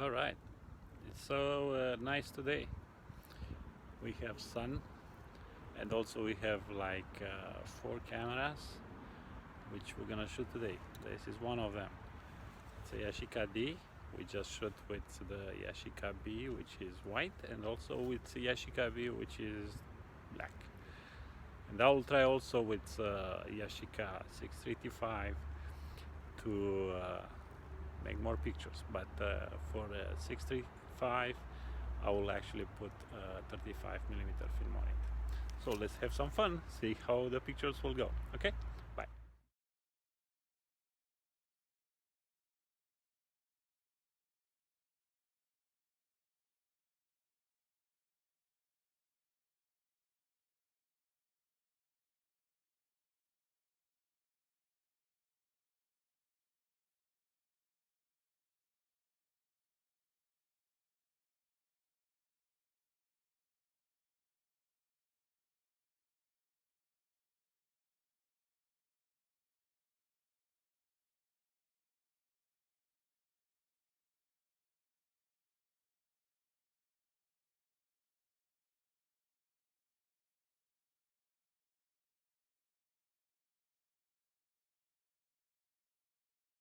All right, it's so nice today. We have sun, and also we have like 4 cameras which we're gonna shoot today. This is one of them. It's a Yashica D. We just shot with the Yashica B, which is white, and also with Yashica B, which is black. And I will try also with Yashica 6335 to make more pictures, but for 635 I will actually put 35mm film on it. So let's have some fun, see how the pictures will go. Okay.